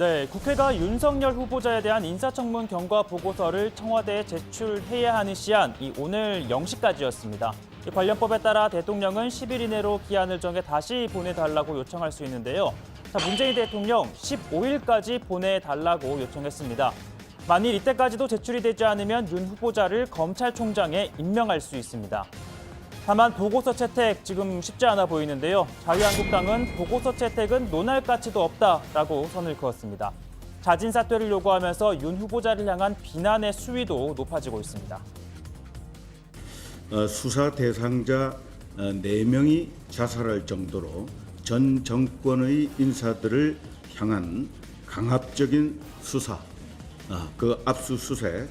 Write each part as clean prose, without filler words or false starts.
네, 국회가 윤석열 후보자에 대한 인사청문 경과 보고서를 청와대에 제출해야 하는 시한이 오늘 0시까지였습니다. 이 관련법에 따라 대통령은 10일 이내로 기한을 정해 다시 보내달라고 요청할 수 있는데요. 문재인 대통령 15일까지 보내달라고 요청했습니다. 만일 이때까지도 제출이 되지 않으면 윤 후보자를 검찰총장에 임명할 수 있습니다. 다만 보고서 채택 지금 쉽지 않아 보이는데요. 자유한국당은 보고서 채택은 논할 가치도 없다라고 선을 그었습니다. 자진 사퇴를 요구하면서 윤 후보자를 향한 비난의 수위도 높아지고 있습니다. 수사 대상자 4명이 자살할 정도로 전 정권의 인사들을 향한 강압적인 수사, 그 압수수색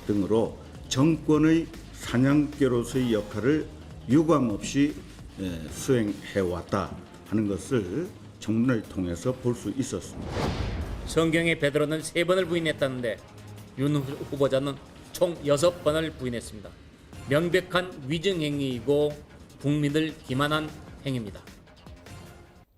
등으로 정권의 사냥개로서의 역할을 유감없이 수행해왔다 하는 것을 청문회를 통해서 볼 수 있었습니다. 성경에 베드로는 3번을 부인했다는데 윤 후보자는 총 6번을 부인했습니다. 명백한 위증행위이고 국민을 기만한 행위입니다.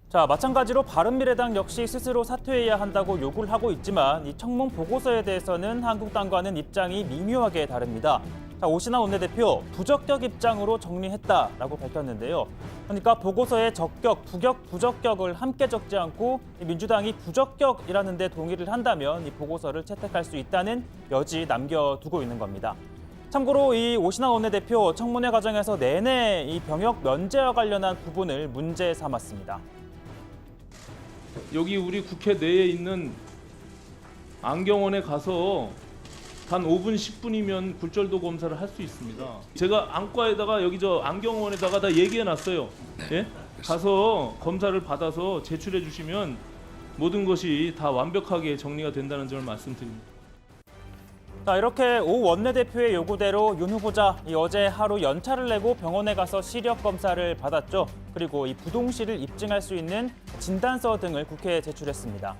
자, 마찬가지로 바른미래당 역시 스스로 사퇴해야 한다고 요구를 하고 있지만 이 청문 보고서에 대해서는 한국당과는 입장이 미묘하게 다릅니다. 자, 오신환 원내대표 부적격 입장으로 정리했다라고 밝혔는데요. 그러니까 보고서에 적격, 부적격을 함께 적지 않고 민주당이 부적격이라는 데 동의를 한다면 이 보고서를 채택할 수 있다는 여지 남겨두고 있는 겁니다. 참고로 이 오신환 원내대표 청문회 과정에서 내내 이 병역 면제와 관련한 부분을 문제 삼았습니다. 여기 우리 국회 내에 있는 안경원에 가서 단 5분, 10분이면 굴절도 검사를 할 수 있습니다. 제가 안과에다가 여기 저 안경원에다가 다 얘기해놨어요. 예? 가서 검사를 받아서 제출해 주시면 모든 것이 다 완벽하게 정리가 된다는 점을 말씀드립니다. 자, 이렇게 오 원내대표의 요구대로 윤 후보자 어제 하루 연차를 내고 병원에 가서 시력 검사를 받았죠. 그리고 이 부동실을 입증할 수 있는 진단서 등을 국회에 제출했습니다.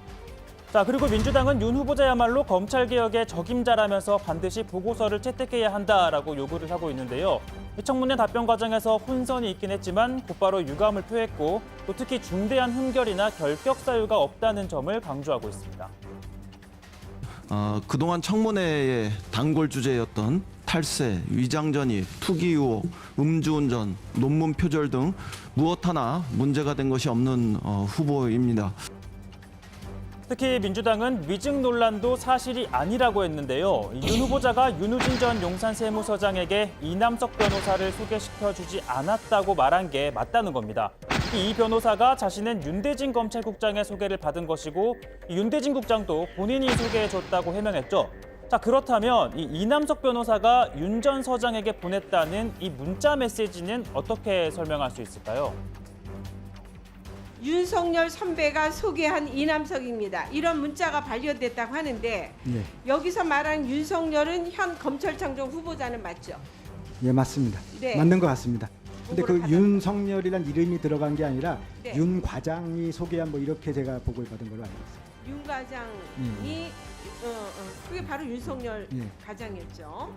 자, 그리고 민주당은 윤 후보자야말로 검찰개혁의 적임자라면서 반드시 보고서를 채택해야 한다라고 요구를 하고 있는데요. 이 청문회 답변 과정에서 혼선이 있긴 했지만 곧바로 유감을 표했고 또 특히 중대한 흠결이나 결격 사유가 없다는 점을 강조하고 있습니다. 그동안 청문회의 단골 주제였던 탈세, 위장전입, 투기 의혹, 음주운전, 논문 표절 등 무엇 하나 문제가 된 것이 없는 후보입니다. 특히 민주당은 위증 논란도 사실이 아니라고 했는데요. 윤 후보자가 윤우진 전 용산 세무서장에게 이남석 변호사를 소개시켜주지 않았다고 말한 게 맞다는 겁니다. 이 변호사가 자신은 윤대진 검찰국장의 소개를 받은 것이고 윤대진 국장도 본인이 소개해줬다고 해명했죠. 자, 그렇다면 이 이남석 변호사가 윤 전 서장에게 보냈다는 이 문자 메시지는 어떻게 설명할 수 있을까요? 윤석열 선배가 소개한 이남석입니다. 이런 문자가 발견됐다고 하는데 예, 여기서 말하는 윤석열은 현 검찰총장 후보자는 맞죠? 예 맞습니다. 네. 맞는 것 같습니다. 근데 그 보고를 받았- 윤석열이란 이름이 들어간 게 아니라 네. 윤 과장이 소개한 뭐 이렇게 제가 보고를 받은 걸로 알고 있습니다. 윤 과장이 그게 바로 윤석열 예. 과장이었죠.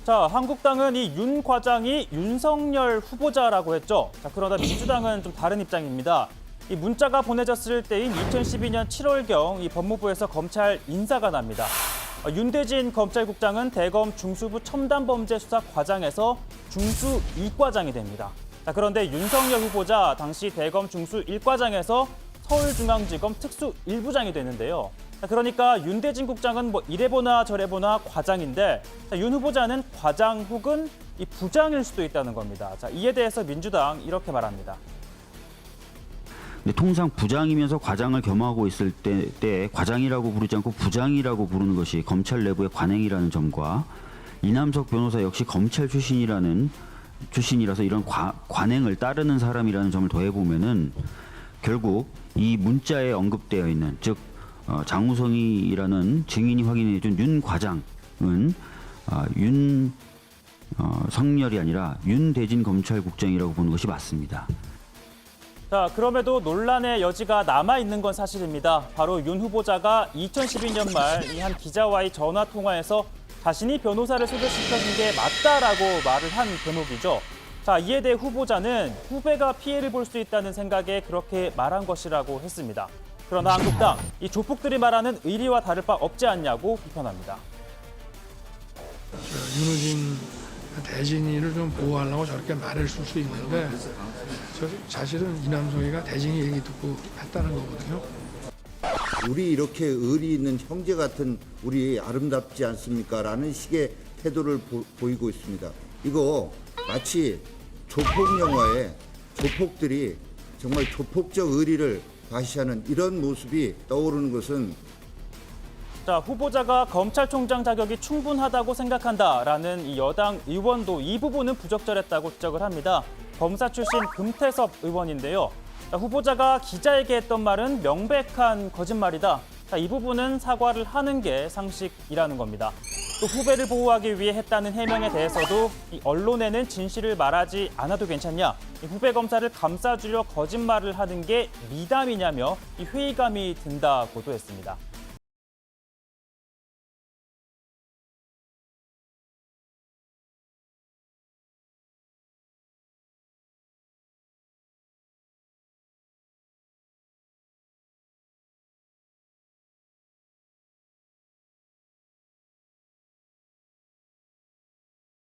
자, 한국당은 이 윤 과장이 윤석열 후보자라고 했죠. 자, 그러나 민주당은 좀 다른 입장입니다. 이 문자가 보내졌을 때인 2012년 7월경 이 법무부에서 검찰 인사가 납니다. 윤대진 검찰국장은 대검 중수부 첨단범죄수사 과장에서 중수 2과장이 됩니다. 자, 그런데 윤석열 후보자 당시 대검 중수 1과장에서 서울중앙지검 특수 1부장이 되는데요. 자, 그러니까 윤대진 국장은 뭐 이래보나 저래보나 과장인데 자, 윤 후보자는 과장 혹은 이 부장일 수도 있다는 겁니다. 자, 이에 대해서 민주당 이렇게 말합니다. 근데 통상 부장이면서 과장을 겸하고 있을 때 과장이라고 부르지 않고 부장이라고 부르는 것이 검찰 내부의 관행이라는 점과 이남석 변호사 역시 검찰 출신이라서 이런 관행을 따르는 사람이라는 점을 더해보면은 결국 이 문자에 언급되어 있는 즉 장우성이라는 증인이 확인해준 윤 과장은 윤석열이 아니라 윤대진 검찰국장이라고 보는 것이 맞습니다. 자, 그럼에도 논란의 여지가 남아있는 건 사실입니다. 바로 윤 후보자가 2012년 말 이 한 기자와의 전화 통화에서 자신이 변호사를 소개시켜준 게 맞다라고 말을 한 대목이죠. 자, 이에 대해 후보자는 후배가 피해를 볼 수 있다는 생각에 그렇게 말한 것이라고 했습니다. 그러나 한국당 이 조폭들이 말하는 의리와 다를 바 없지 않냐고 비판합니다. 윤호진 대진이를 좀 보호하려고 저렇게 말을 쓸 수 있는데 사실은 이남석이가 대진이 얘기 듣고 했다는 거거든요. 우리 이렇게 의리 있는 형제 같은 우리 아름답지 않습니까? 라는 식의 태도를 보이고 있습니다. 이거 마치 조폭 영화에 조폭들이 정말 조폭적 의리를 과시하는 이런 모습이 떠오르는 것은 자, 후보자가 검찰총장 자격이 충분하다고 생각한다라는 이 여당 의원도 이 부분은 부적절했다고 지적을 합니다. 검사 출신 금태섭 의원인데요. 자, 후보자가 기자에게 했던 말은 명백한 거짓말이다. 자, 이 부분은 사과를 하는 게 상식이라는 겁니다. 또 후배를 보호하기 위해 했다는 해명에 대해서도 이 언론에는 진실을 말하지 않아도 괜찮냐, 이 후배 검사를 감싸주려 거짓말을 하는 게 미담이냐며 이 회의감이 든다고도 했습니다.